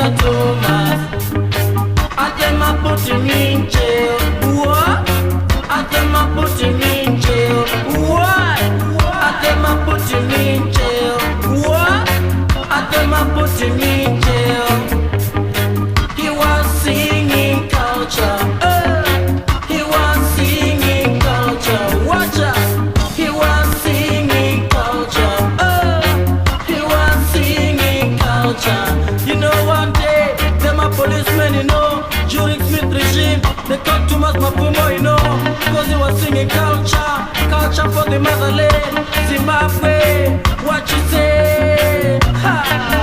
Mr. Thomas. I tell my put him in jail. What? I tell my put him in jail. What? I tell my put him in jail. What? I tell my put him in jail. He was singing culture. He was singing culture. Watch out. He was singing culture. He was singing culture. You know one day, them a policemen, you know, during Smith regime, they caught Thomas Mafumo, you know, because he was singing culture, culture for the motherland, Zimbabwe. What you say? Ha!